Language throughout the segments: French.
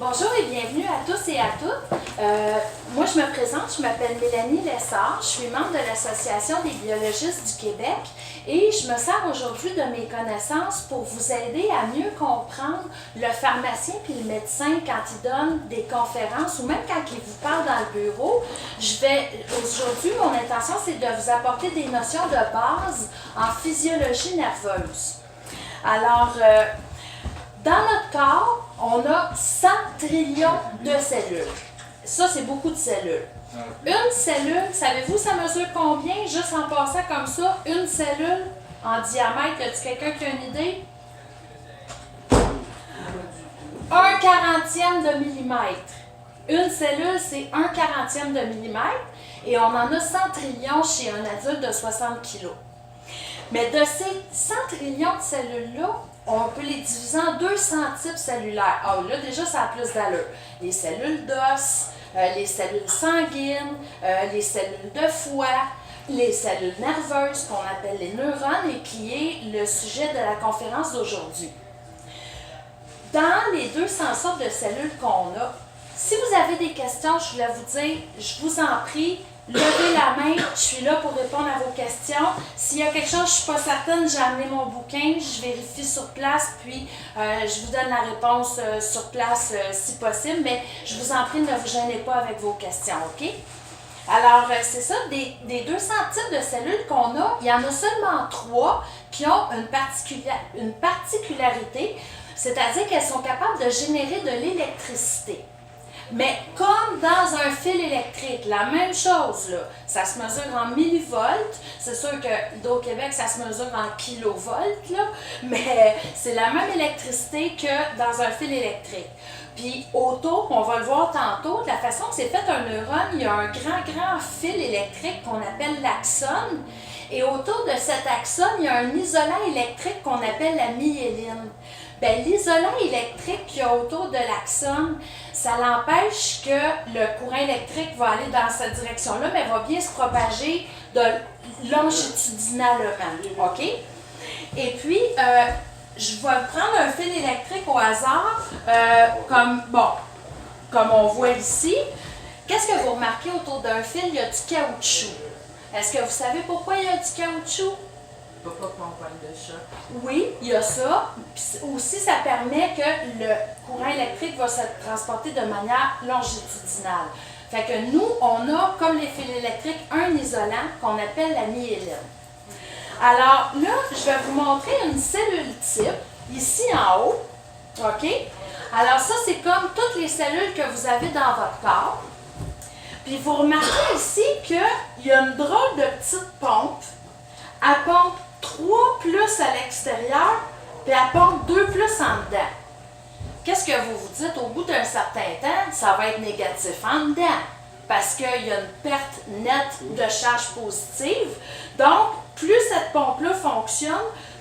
Bonjour et bienvenue à tous et à toutes. Moi, je me présente, je m'appelle Mélanie Lessard, je suis membre de l'Association des biologistes du Québec et je me sers aujourd'hui de mes connaissances pour vous aider à mieux comprendre le pharmacien puis le médecin quand il donne des conférences ou même quand il vous parle dans le bureau. Aujourd'hui, mon intention, c'est de vous apporter des notions de base en physiologie nerveuse. Alors, dans notre corps, on a 100 trillions de cellules. Ça, c'est beaucoup de cellules. Une cellule, savez-vous, ça mesure combien? Juste en passant comme ça, une cellule en diamètre, y a-t-il quelqu'un qui a une idée? 1/40e de millimètre. Une cellule, c'est 1/40e de millimètre et on en a 100 trillions chez un adulte de 60 kg. Mais de ces 100 trillions de cellules-là, on peut les diviser en 200 types cellulaires. Ah, là, déjà, ça a plus d'allure. Les cellules d'os, les cellules sanguines, les cellules de foie, les cellules nerveuses, qu'on appelle les neurones, et qui est le sujet de la conférence d'aujourd'hui. Dans les 200 sortes de cellules qu'on a, si vous avez des questions, je voulais vous dire, je vous en prie, levez la main, je suis là pour répondre à vos questions. S'il y a quelque chose, je ne suis pas certaine, j'ai amené mon bouquin, je vérifie sur place, puis je vous donne la réponse sur place si possible, mais je vous en prie, ne vous gênez pas avec vos questions, OK? Alors, c'est ça, des 200 types de cellules qu'on a, il y en a seulement 3 qui ont une particularité, c'est-à-dire qu'elles sont capables de générer de l'électricité. Mais comme dans un fil électrique, la même chose, là, ça se mesure en millivolts. C'est sûr que Hydro-Québec, ça se mesure en kilovolts, là, mais c'est la même électricité que dans un fil électrique. Puis autour, on va le voir tantôt, de la façon que c'est fait un neurone, il y a un grand fil électrique qu'on appelle l'axone. Et autour de cet axone, il y a un isolant électrique qu'on appelle la myéline. Bien, l'isolant électrique qu'il y a autour de l'axone, ça l'empêche que le courant électrique va aller dans cette direction-là, mais va bien se propager longitudinalement. OK? Et puis, je vais prendre un fil électrique au hasard, comme on voit ici. Qu'est-ce que vous remarquez autour d'un fil? Il y a du caoutchouc. Est-ce que vous savez pourquoi il y a du caoutchouc? Pas qu'on pogne de choc. Oui, il y a ça. Puis aussi, ça permet que le courant électrique va se transporter de manière longitudinale. Fait que nous, on a, comme les fils électriques, un isolant qu'on appelle la myéline. Alors là, je vais vous montrer une cellule type, ici en haut. OK? Alors ça, c'est comme toutes les cellules que vous avez dans votre corps. Puis vous remarquez ici qu'il y a une drôle de petite pompe. Elle pompe 3 plus à l'extérieur, puis elle pompe 2 plus en dedans. Qu'est-ce que vous vous dites? Au bout d'un certain temps, ça va être négatif en dedans, parce qu'il y a une perte nette de charge positive. Donc, plus cette pompe-là fonctionne,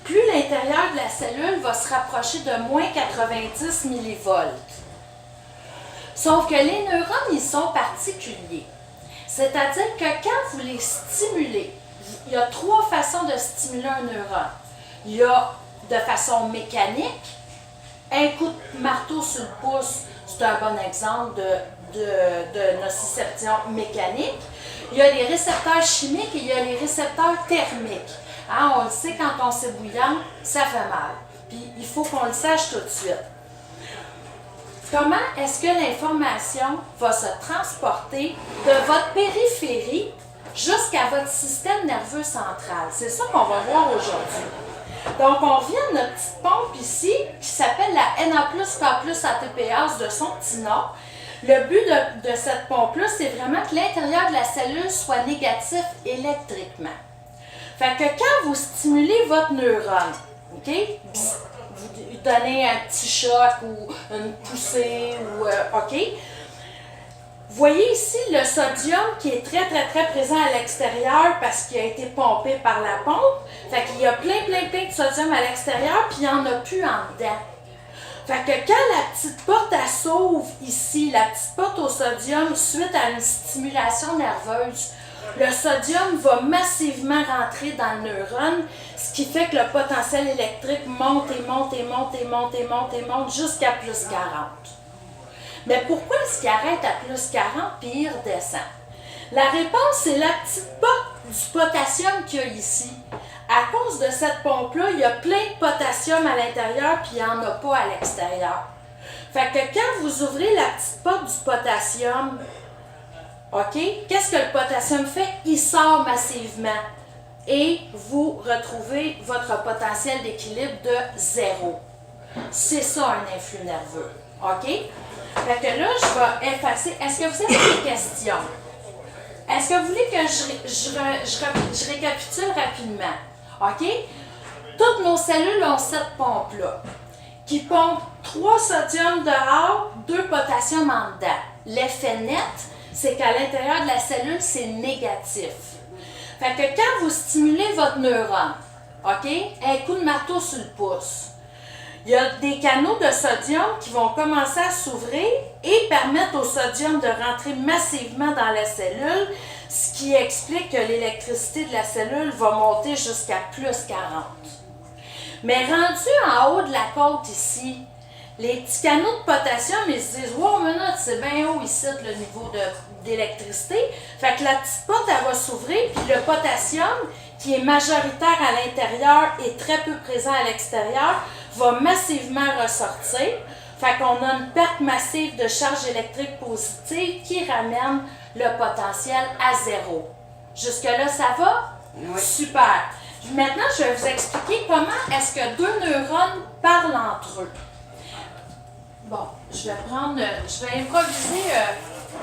plus l'intérieur de la cellule va se rapprocher de moins 90 millivolts. Sauf que les neurones, ils sont particuliers. C'est-à-dire que quand vous les stimulez, il y a 3 façons de stimuler un neurone. Il y a de façon mécanique, un coup de marteau sur le pouce, c'est un bon exemple de nociception mécanique. Il y a les récepteurs chimiques et il y a les récepteurs thermiques. Hein, on le sait, quand on s'ébouillante, ça fait mal. Puis il faut qu'on le sache tout de suite. Comment est-ce que l'information va se transporter de votre périphérie jusqu'à votre système nerveux central? C'est ça qu'on va voir aujourd'hui. Donc, on revient à notre petite pompe ici, qui s'appelle la Na+K+ATPase de son petit nom. Le but de cette pompe-là, c'est vraiment que l'intérieur de la cellule soit négatif électriquement. Fait que quand vous stimulez votre neurone, OK? Vous donnez un petit choc ou une poussée, OK? Vous voyez ici le sodium qui est très présent à l'extérieur parce qu'il a été pompé par la pompe. Fait qu'il y a plein de sodium à l'extérieur, puis il n'y en a plus en dedans. Fait que quand la petite porte elle s'ouvre ici, la petite porte au sodium, suite à une stimulation nerveuse, le sodium va massivement rentrer dans le neurone, ce qui fait que le potentiel électrique monte jusqu'à plus 40. Mais pourquoi est-ce qu'il arrête à plus 40 puis il redescend? La réponse, c'est la petite pompe du potassium qu'il y a ici. À cause de cette pompe-là, il y a plein de potassium à l'intérieur puis il n'y en a pas à l'extérieur. Fait que quand vous ouvrez la petite porte du potassium, OK, qu'est-ce que le potassium fait? Il sort massivement et vous retrouvez votre potentiel d'équilibre de 0. C'est ça un influx nerveux. OK? Fait que là, je vais effacer. Est-ce que vous avez des questions? Est-ce que vous voulez que je récapitule rapidement? OK? Toutes nos cellules ont cette pompe-là qui pompe 3 sodium dehors, 2 potassium en dedans. L'effet net, c'est qu'à l'intérieur de la cellule, c'est négatif. Fait que quand vous stimulez votre neurone, OK? Un coup de marteau sur le pouce. Il y a des canaux de sodium qui vont commencer à s'ouvrir et permettre au sodium de rentrer massivement dans la cellule, ce qui explique que l'électricité de la cellule va monter jusqu'à plus 40. Mais rendu en haut de la côte ici, les petits canaux de potassium, ils se disent « Wow, minute, c'est bien haut ici le niveau d'électricité. » Fait que la petite porte, elle va s'ouvrir, puis le potassium, qui est majoritaire à l'intérieur et très peu présent à l'extérieur, va massivement ressortir. Fait qu'on a une perte massive de charge électrique positive qui ramène le potentiel à 0. Jusque-là, ça va? Oui. Super. Maintenant, je vais vous expliquer comment est-ce que 2 neurones parlent entre eux. Bon, je vais improviser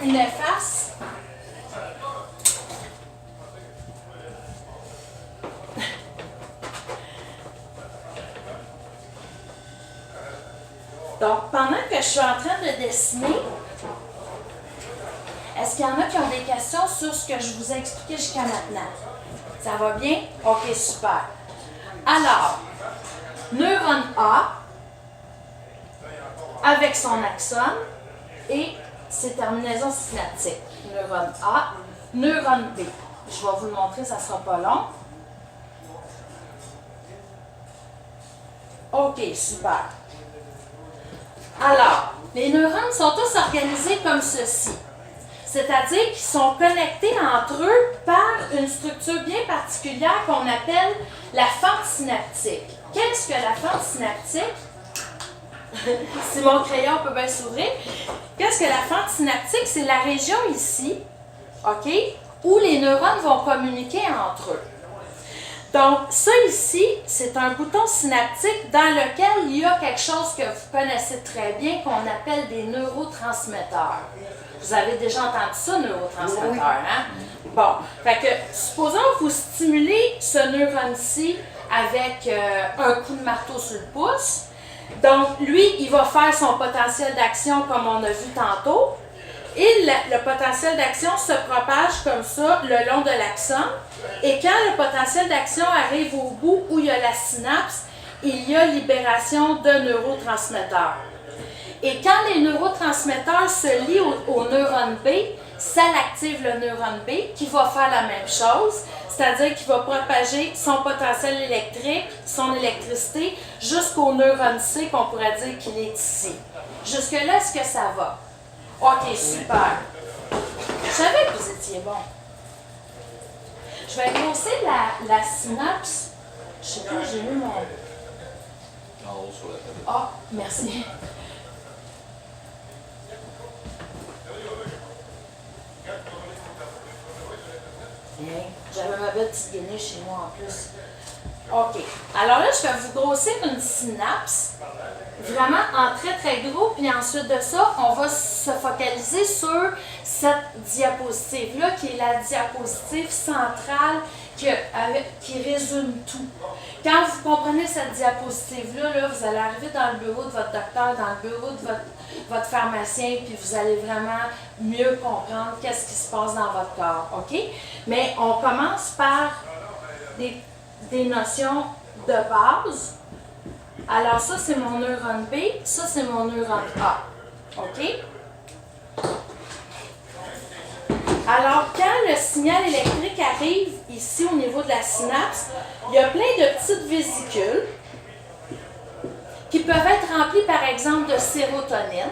une efface. Donc, pendant que je suis en train de dessiner, est-ce qu'il y en a qui ont des questions sur ce que je vous ai expliqué jusqu'à maintenant? Ça va bien? OK, super. Alors, neurone A, avec son axone et ses terminaisons synaptiques. Neurone A, neurone B. Je vais vous le montrer, ça ne sera pas long. OK, super. Alors, les neurones sont tous organisés comme ceci. C'est-à-dire qu'ils sont connectés entre eux par une structure bien particulière qu'on appelle la fente synaptique. Qu'est-ce que la fente synaptique? Si mon crayon peut bien s'ouvrir. Qu'est-ce que la fente synaptique? C'est la région ici, OK, où les neurones vont communiquer entre eux. Donc, ça ici, c'est un bouton synaptique dans lequel il y a quelque chose que vous connaissez très bien qu'on appelle des neurotransmetteurs. Vous avez déjà entendu ça, neurotransmetteurs, hein? Bon, fait que, supposons que vous stimulez ce neurone-ci avec un coup de marteau sur le pouce. Donc, lui, il va faire son potentiel d'action comme on a vu tantôt. Et le potentiel d'action se propage comme ça le long de l'axone. Et quand le potentiel d'action arrive au bout où il y a la synapse, il y a libération de neurotransmetteurs. Et quand les neurotransmetteurs se lient au neurone B, ça active le neurone B qui va faire la même chose, c'est-à-dire qu'il va propager son potentiel électrique, son électricité, jusqu'au neurone C qu'on pourrait dire qu'il est ici. Jusque-là, est-ce que ça va? OK, super. Je savais que vous étiez bon. Je vais grossir la synapse. Je sais pas, j'ai mis mon... En haut sur la table. Ah, merci. Bien, j'avais ma belle petite guenille chez moi en plus. OK. Alors là, je vais vous grossir une synapse, vraiment en très très gros, puis ensuite de ça, on va se focaliser sur cette diapositive-là, qui est la diapositive centrale qui résume tout. Quand vous comprenez cette diapositive-là, là, vous allez arriver dans le bureau de votre docteur, dans le bureau de votre pharmacien, puis vous allez vraiment mieux comprendre qu'est-ce qui se passe dans votre corps, OK? Mais on commence par des notions de base. Alors ça, c'est mon neurone B, ça, c'est mon neurone A, OK? Alors, quand le signal électrique arrive ici au niveau de la synapse, il y a plein de petites vésicules qui peuvent être remplies, par exemple, de sérotonine.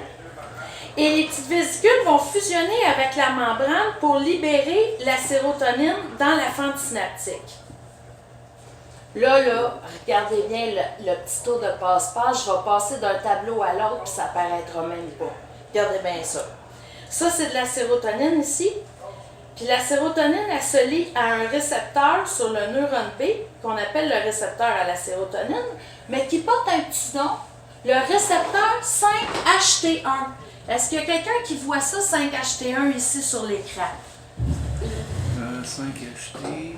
Et les petites vésicules vont fusionner avec la membrane pour libérer la sérotonine dans la fente synaptique. Là, regardez bien le petit tour de passe-passe. Je vais passer d'un tableau à l'autre, puis ça paraîtra même pas. Regardez bien ça. Ça, c'est de la sérotonine ici. Puis la sérotonine, elle se lie à un récepteur sur le neurone B, qu'on appelle le récepteur à la sérotonine, mais qui porte un petit nom, le récepteur 5-HT1. Est-ce qu'il y a quelqu'un qui voit ça, 5-HT1, ici sur l'écran? 5-HT.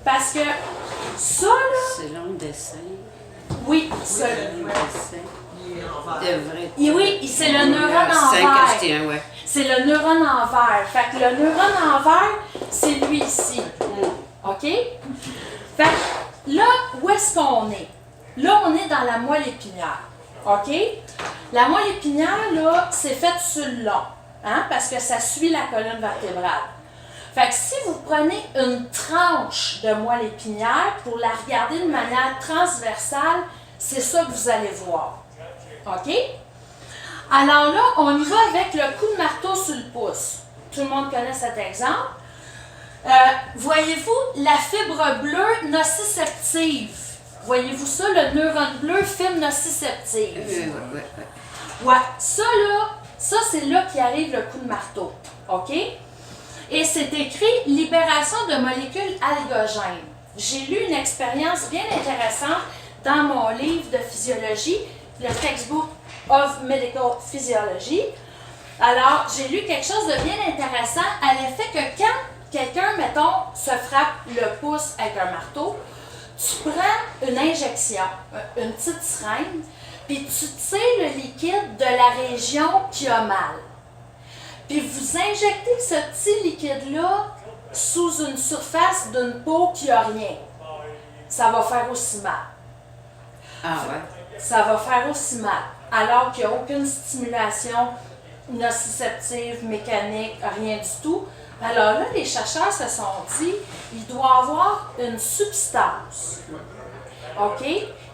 Parce que ça, là... C'est long dessin. Oui, ça. Long dessin. Devrait. Oui, c'est le neurone en 5 vert. HT1, ouais. C'est le neurone en vert. Fait que le neurone en vert, c'est lui ici. OK? Fait que là, où est-ce qu'on est? Là, on est dans la moelle épinière. OK? La moelle épinière, là, c'est fait sur le long. Hein? Parce que ça suit la colonne vertébrale. Fait que si vous prenez une tranche de moelle épinière pour la regarder de manière transversale, c'est ça que vous allez voir. OK? Alors là, on y va avec le coup de marteau sur le pouce. Tout le monde connaît cet exemple. Voyez-vous la fibre bleue nociceptive? Voyez-vous ça, le neurone bleu, fibre nociceptive? Ouais, ça là, ça c'est là qui arrive le coup de marteau. OK? Et c'est écrit « Libération de molécules algogènes ». J'ai lu une expérience bien intéressante dans mon livre de physiologie, le Textbook of Medical Physiology. Alors, j'ai lu quelque chose de bien intéressant à l'effet que quand quelqu'un, mettons, se frappe le pouce avec un marteau, tu prends une injection, une petite seringue, puis tu tires le liquide de la région qui a mal. Puis vous injectez ce petit liquide-là sous une surface d'une peau qui n'a rien. Ça va faire aussi mal. Ah ouais? Ça va faire aussi mal. Alors qu'il n'y a aucune stimulation nociceptive, mécanique, rien du tout. Alors là, les chercheurs se sont dit, il doit y avoir une substance, OK,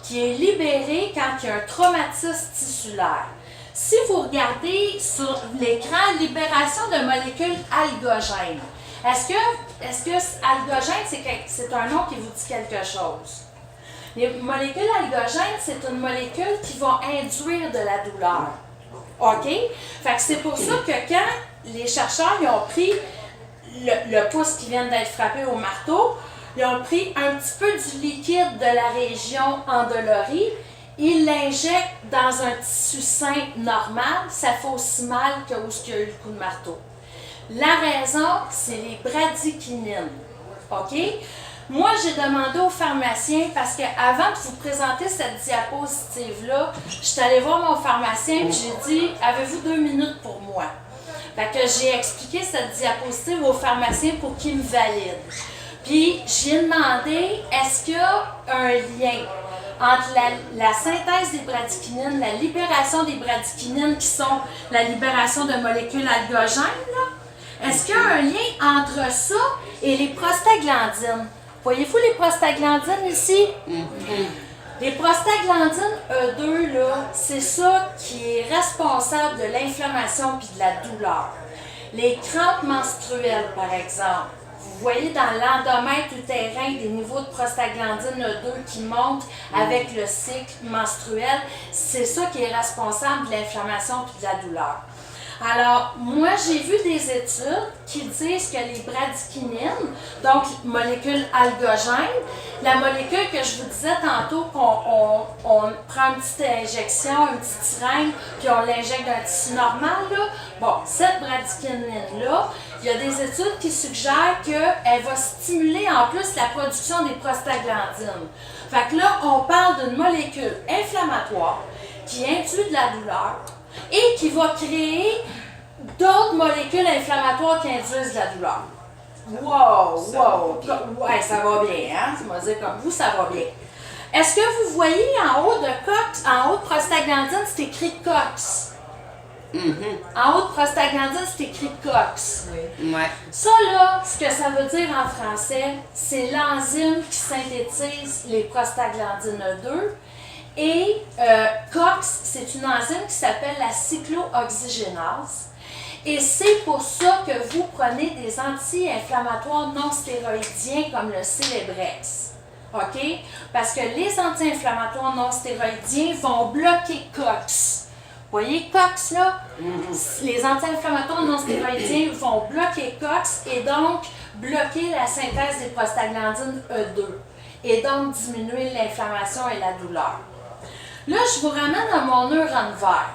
qui est libérée quand il y a un traumatisme tissulaire. Si vous regardez sur l'écran, libération de molécules algogènes, est-ce que algogène, c'est un nom qui vous dit quelque chose? Les molécules algogènes, c'est une molécule qui va induire de la douleur. OK? Fait que c'est pour ça que quand les chercheurs ils ont pris le pouce qui vient d'être frappé au marteau, ils ont pris un petit peu du liquide de la région endolorie, ils l'injectent dans un tissu sain normal, ça fait aussi mal que où il y a eu le coup de marteau. La raison, c'est les bradykinines. OK? Moi, j'ai demandé au pharmacien, parce qu'avant de vous présenter cette diapositive-là, je suis allée voir mon pharmacien et j'ai dit « Avez-vous 2 minutes pour moi? » Fait que j'ai expliqué cette diapositive au pharmacien pour qu'il me valide. Puis, j'ai demandé « Est-ce qu'il y a un lien entre la synthèse des bradykinines, la libération des bradykinines qui sont la libération de molécules algogènes, là? Est-ce qu'il y a un lien entre ça et les prostaglandines? Voyez-vous les prostaglandines ici? Les prostaglandines E2, là, c'est ça qui est responsable de l'inflammation puis de la douleur. Les crampes menstruelles, par exemple. Vous voyez dans l'endomètre utérin des niveaux de prostaglandine E2 qui montent avec le cycle menstruel. C'est ça qui est responsable de l'inflammation puis de la douleur. Alors, moi, j'ai vu des études qui disent que les bradykinines, donc molécules algogènes, la molécule que je vous disais tantôt qu'on prend une petite injection, une petite seringue, puis on l'injecte dans un tissu normal, là, bon, cette bradykinine-là, il y a des études qui suggèrent qu'elle va stimuler en plus la production des prostaglandines. Fait que là, on parle d'une molécule inflammatoire qui induit de la douleur, et qui va créer d'autres molécules inflammatoires qui induisent de la douleur. Wow! Ouais, ça va bien, hein? Tu m'as dit comme vous, ça va bien. Est-ce que vous voyez en haut de prostaglandine, c'est écrit COX? En haut de prostaglandine, c'est écrit COX. Oui. Ouais. Ça, là, ce que ça veut dire en français, c'est l'enzyme qui synthétise les prostaglandines 2 Et COX, c'est une enzyme qui s'appelle la cyclooxygénase. Et c'est pour ça que vous prenez des anti-inflammatoires non stéroïdiens comme le Celebrex. OK? Parce que les anti-inflammatoires non stéroïdiens vont bloquer COX. Vous voyez COX là? Les anti-inflammatoires non stéroïdiens vont bloquer COX et donc bloquer la synthèse des prostaglandines E2 et donc diminuer l'inflammation et la douleur. Là, je vous ramène à mon neurone vert,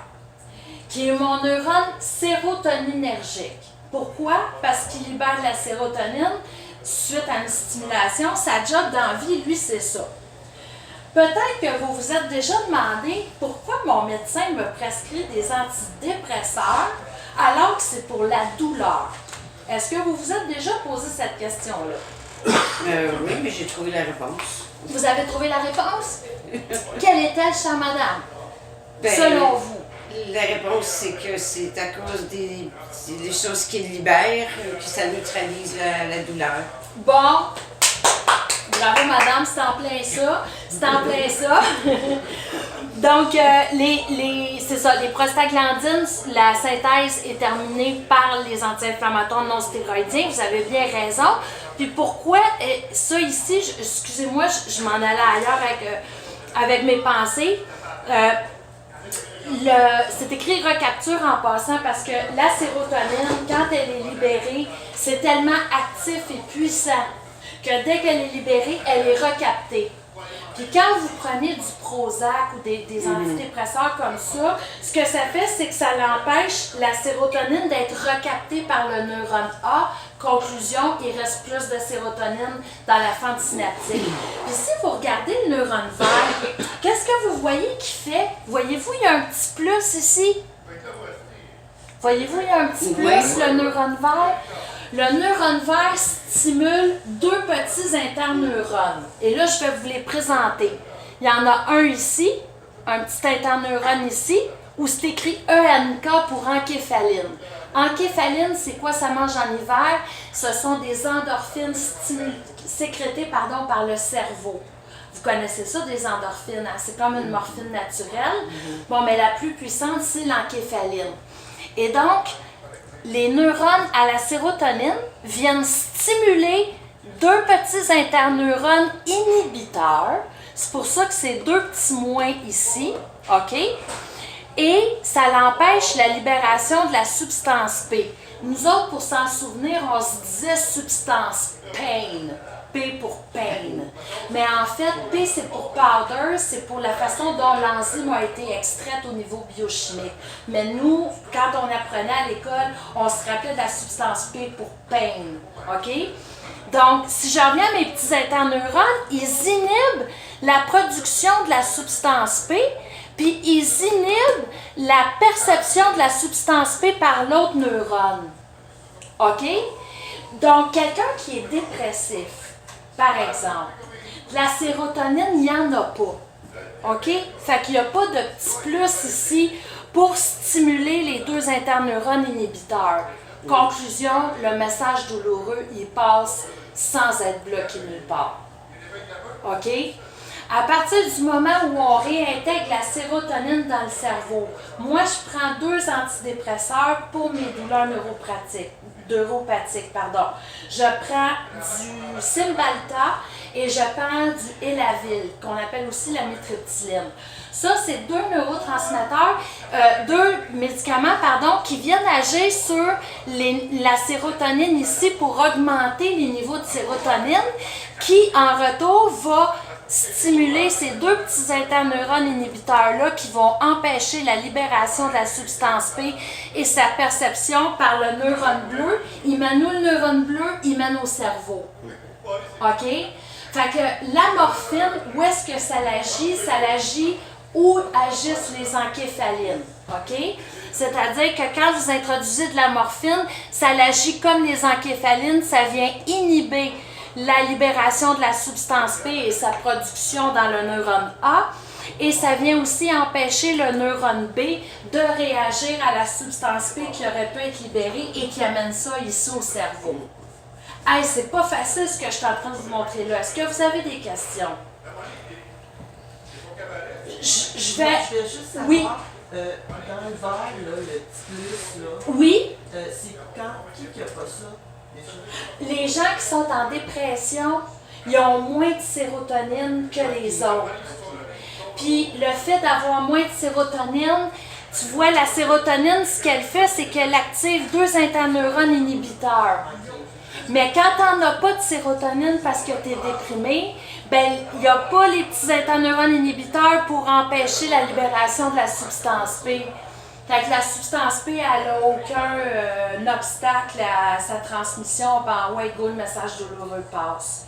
qui est mon neurone sérotoninergique. Pourquoi? Parce qu'il libère de la sérotonine suite à une stimulation. Sa job dans la vie, lui, c'est ça. Peut-être que vous vous êtes déjà demandé pourquoi mon médecin me prescrit des antidépresseurs alors que c'est pour la douleur. Est-ce que vous vous êtes déjà posé cette question-là? Oui, mais j'ai trouvé la réponse. Vous avez trouvé la réponse? Quelle est-elle, chère madame? Ben, Selon vous? La réponse, c'est que c'est à cause des choses qu'il libère que ça neutralise la douleur. Bon, bravo madame, c'est en plein ça. C'est en plein ça. Donc, c'est ça, les prostaglandines, la synthèse est terminée par les anti-inflammatoires non stéroïdiens. Vous avez bien raison. Puis pourquoi ça ici, excusez-moi, je m'en allais ailleurs avec mes pensées. C'est écrit recapture en passant parce que la sérotonine, quand elle est libérée, c'est tellement actif et puissant que dès qu'elle est libérée, elle est recaptée. Puis quand vous prenez du Prozac ou des antidépresseurs comme ça, ce que ça fait, c'est que ça l'empêche, la sérotonine, d'être recaptée par le neurone A. Conclusion, il reste plus de sérotonine dans la fente synaptique. Puis si vous regardez le neurone vert, qu'est-ce que vous voyez qu'il fait? Voyez-vous, il y a un petit plus ici. Voyez-vous, il y a un petit plus, le neurone vert. Le neurone vert stimule deux petits interneurones. Et là, je vais vous les présenter. Il y en a un ici, un petit interneurone ici, où c'est écrit ENK pour encéphaline. Encéphaline, c'est quoi? Ça mange en hiver. Ce sont des endorphines sécrétées par le cerveau. Vous connaissez ça, des endorphines. Hein? C'est comme une morphine naturelle. Bon, mais la plus puissante, c'est l'encéphaline. Et donc, les neurones à la sérotonine viennent stimuler deux petits interneurones inhibiteurs. C'est pour ça que c'est deux petits moins ici. OK? Et ça l'empêche la libération de la substance P. Nous autres, pour s'en souvenir, on se disait substance pain. P pour pain. Mais en fait, P c'est pour powder, c'est pour la façon dont l'enzyme a été extraite au niveau biochimique. Mais nous, quand on apprenait à l'école, on se rappelait de la substance P pour pain. OK? Donc, si je reviens à mes petits interneurones, ils inhibent la production de la substance P, puis ils inhibent la perception de la substance P par l'autre neurone. OK? Donc, quelqu'un qui est dépressif, par exemple, de la sérotonine, il n'y en a pas. OK? Fait qu'il n'y a pas de petit plus ici pour stimuler les deux interneurones inhibiteurs. Conclusion, le message douloureux, il passe sans être bloqué nulle part. OK? À partir du moment où on réintègre la sérotonine dans le cerveau, moi, je prends 2 antidépresseurs pour mes douleurs neuropathiques. Je prends du Cymbalta et je prends du Elavil, qu'on appelle aussi la mitriptyline. Ça, c'est 2 neurotransmetteurs, 2 médicaments, qui viennent agir sur la sérotonine ici pour augmenter les niveaux de sérotonine, qui, en retour, va stimuler ces 2 petits interneurones inhibiteurs-là qui vont empêcher la libération de la substance P et sa perception par le neurone bleu. Il mène où le neurone bleu? Il mène au cerveau. OK? Fait que la morphine, où est-ce que ça l'agit? Ça l'agit où agissent les encéphalines. OK? C'est-à-dire que quand vous introduisez de la morphine, ça l'agit comme les encéphalines, ça vient inhiber la libération de la substance P et sa production dans le neurone A. Et ça vient aussi empêcher le neurone B de réagir à la substance P qui aurait pu être libérée et qui amène ça ici au cerveau. Hey, c'est pas facile ce que je suis en train de vous montrer là. Est-ce que vous avez des questions? fais... Je vais juste savoir, Oui. dans le verre, là, le petit plus, là, Oui, c'est qui a pas ça, déjà? les gens qui sont en dépression, ils ont moins de sérotonine que les autres. Puis le fait d'avoir moins de sérotonine, tu vois, la sérotonine, ce qu'elle fait, c'est qu'elle active 2 interneurones inhibiteurs. Mais quand tu n'en as pas de sérotonine parce que tu es déprimé, ben il n'y a pas les petits interneurones inhibiteurs pour empêcher la libération de la substance P. Fait que la substance P, elle n'a aucun obstacle à sa transmission. Ben ouais, go, le message douloureux passe.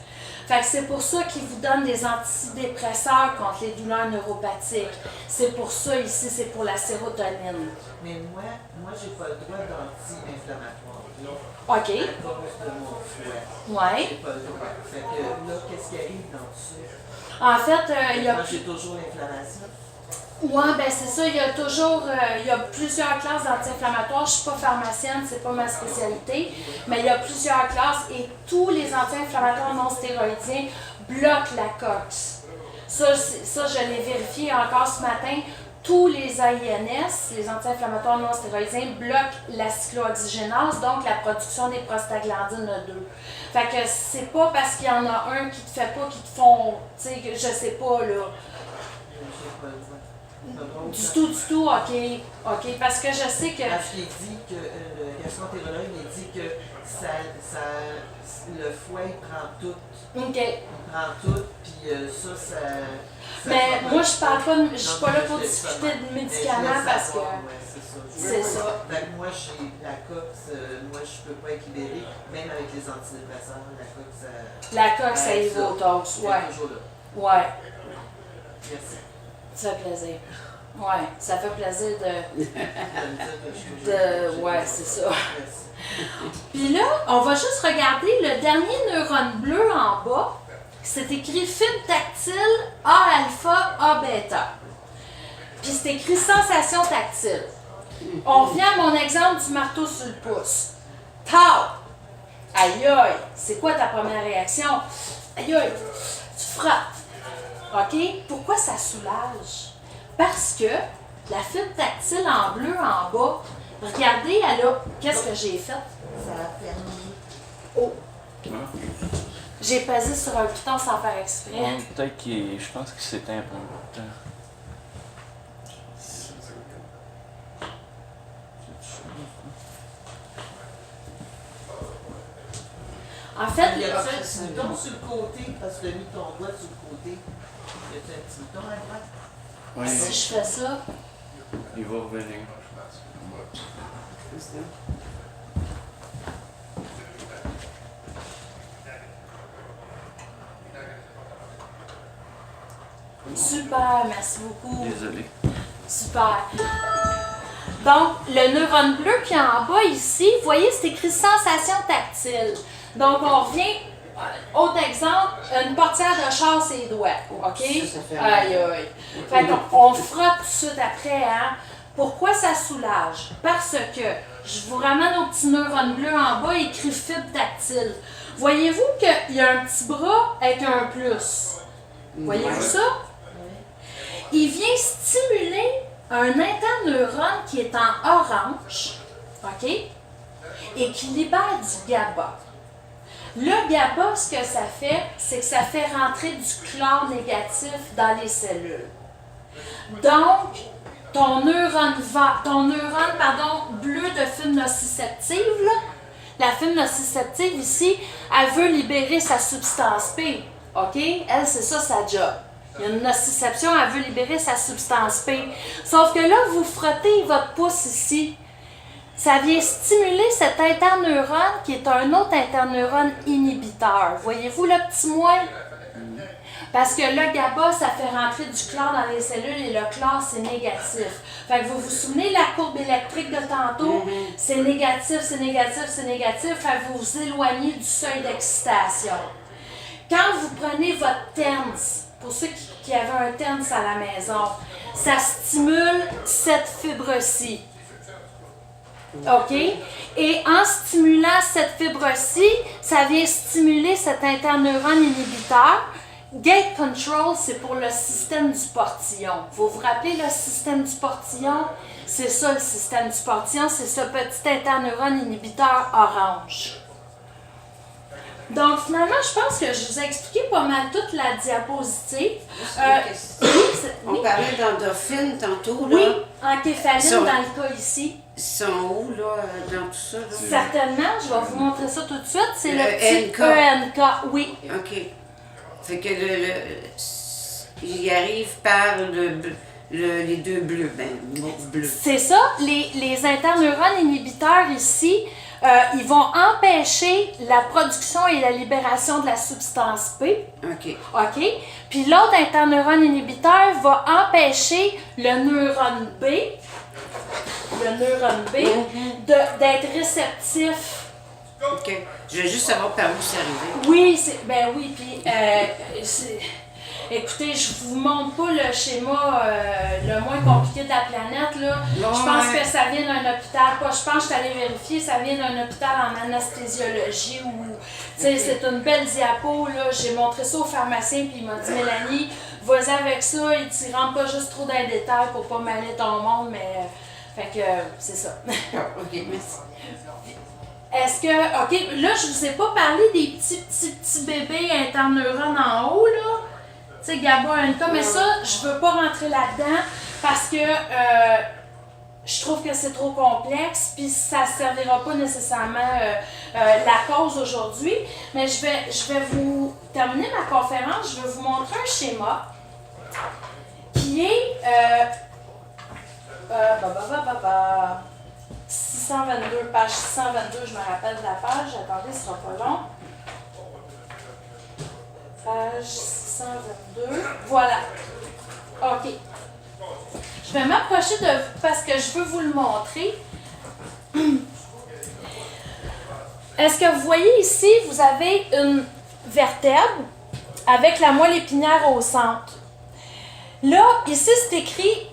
Fait que c'est pour ça qu'ils vous donnent des antidépresseurs contre les douleurs neuropathiques. C'est pour ça ici, c'est pour la sérotonine. Mais moi j'ai pas le droit d'anti-inflammatoire. OK. À cause de mon fouet. Ouais. J'ai pas le droit. Fait que là, qu'est-ce qui arrive dans ça? En fait, il y a... Moi, j'ai toujours l'inflammation. Oui, ben c'est ça, il y a toujours, il y a plusieurs classes d'anti-inflammatoires. Je ne suis pas pharmacienne, c'est pas ma spécialité, mais il y a plusieurs classes et tous les anti-inflammatoires non stéroïdiens bloquent la COX. Ça, je l'ai vérifié encore ce matin. Tous les AINS, les anti-inflammatoires non stéroïdiens, bloquent la cyclooxygénase, donc la production des prostaglandines 2. Fait que c'est pas parce qu'il y en a un qui te fait pas, qui te font, tu sais, je sais pas, là. J'ai pas le droit. Du tout, ok, parce que je sais que... Parce qu'il dit que, le gastroentérologue, il dit que le foie, il prend tout. Ok. Il prend tout, puis ça Mais moi, je parle pas, je suis Non, pas là mais pour je sais discuter pas. de Mais médicaments je voulais parce que... savoir, ouais, c'est ça. C'est ça. Fait que moi, j'ai la COX, moi, je peux pas être libérée, même avec les antidépresseurs, la COX, La coque, ça y va au tox, ouais. toujours là. Ouais, Merci. ça fait plaisir. Ouais, ça fait plaisir de... De me dire que je suis toujours là. Ouais, c'est ça. Merci. Puis là, on va juste regarder le dernier neurone bleu en bas. C'est écrit fibre tactile A-alpha, A-bêta. Puis c'est écrit sensation tactile. On revient à mon exemple du marteau sur le pouce. Tau! Aïe aïe! C'est quoi ta première réaction? Aïe aïe! Tu frottes. OK? Pourquoi ça soulage? Parce que la fibre tactile en bleu en bas, regardez, elle a... Qu'est-ce que j'ai fait? Ça a permis. Oh! J'ai pesé sur un piton sans faire exprès. Peut-être qu'il. Je pense qu'il s'éteint un peu. En fait, Il y a un petit bouton sur le côté, parce que tu as mis ton doigt sur le côté. Y a un petit bouton à droite? Oui, si je fais ça, il va revenir. super, merci beaucoup. Désolé. Super. Donc, le neurone bleu qui est en bas ici, vous voyez, c'est écrit sensation tactile. Donc, on revient, autre exemple, une portière de char, ses doigts. OK? Ça fait Aïe, aïe. Fait qu'on frotte tout de suite après, hein? Pourquoi ça soulage? Parce que, je vous ramène au petit neurone bleu en bas, écrit fibre tactile. Voyez-vous qu'il y a un petit bras avec un plus? Voyez-vous ça? Il vient stimuler un interneurone qui est en orange, OK? Et qui libère du GABA. Le GABA, ce que ça fait, c'est que ça fait rentrer du chlore négatif dans les cellules. Donc, ton neurone bleu de fibre nociceptive, là, la fibre nociceptive ici, elle veut libérer sa substance P. OK? Elle, c'est ça sa job. Il y a une nociception, elle veut libérer sa substance P. Sauf que là, vous frottez votre pouce ici. Ça vient stimuler cet interneurone qui est un autre interneurone inhibiteur. Voyez-vous le petit moins? Parce que le GABA, ça fait rentrer du chlore dans les cellules et le chlore, c'est négatif. Fait que vous vous souvenez de la courbe électrique de tantôt? C'est négatif, c'est négatif, c'est négatif. Fait que vous vous éloignez du seuil d'excitation. Quand vous prenez votre TENS, pour ceux qui avaient un TENS à la maison, ça stimule cette fibre-ci. OK? Et en stimulant cette fibre-ci, ça vient stimuler cet interneurone inhibiteur gate control, c'est pour le système du portillon. Vous vous rappelez le système du portillon? C'est ça le système du portillon, c'est ce petit interneurone inhibiteur orange. Donc finalement, je pense que je vous ai expliqué pas mal toute la diapositive. On Oui, parlait d'endorphines tantôt, là. oui, encéphaline Sur- dans le cas ici. Ils sont où, là, dans tout ça, là? Certainement, je vais vous montrer ça tout de suite. C'est le Le petit ENK. ENK, oui. OK. Fait que il arrive par les deux bleus, mauve bleu. C'est ça, les interneurones inhibiteurs ici, ils vont empêcher la production et la libération de la substance P. OK. OK? Puis l'autre interneurone inhibiteur va empêcher le neurone B, d'être réceptif. OK. Je veux juste savoir par où c'est arrivé. Oui, puis écoutez, je vous montre pas le schéma le moins compliqué de la planète, là. Non, Je pense ouais. que ça vient d'un hôpital, je pense que je suis allée vérifier, ça vient d'un hôpital en anesthésiologie ou, tu sais, c'est une belle diapo, là. J'ai montré ça au pharmacien, puis il m'a dit, Mélanie, vas-y avec ça, il t'y rentre pas juste trop dans les détails pour pas mêler ton monde, mais, fait que, c'est ça. OK, merci. Est-ce que, OK, là, je vous ai pas parlé des petits bébés interneurones en haut, là. Tu sais, GABA, NK, mais ça, je veux pas rentrer là-dedans parce que je trouve que c'est trop complexe, puis ça servira pas nécessairement la cause aujourd'hui. Mais je vais vous terminer ma conférence, je vais vous montrer un schéma qui est 622, page 622, je me rappelle de la page, attendez, ce sera pas long. Page 622, voilà. OK. Je vais m'approcher de vous parce que je veux vous le montrer. Est-ce que vous voyez ici, vous avez une vertèbre avec la moelle épinière au centre. Là, ici, c'est écrit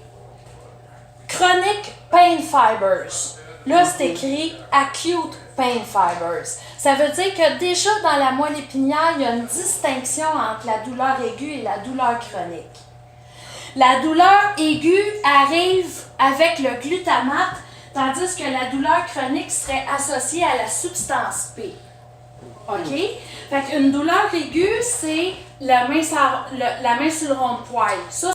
Chronic Pain Fibers. Là, c'est écrit Acute Pain Fibers. Ça veut dire que déjà dans la moelle épinière, il y a une distinction entre la douleur aiguë et la douleur chronique. La douleur aiguë arrive avec le glutamate, tandis que la douleur chronique serait associée à la substance P. OK? Fait qu'une douleur aiguë, c'est la main sur le rond de poil. Ça,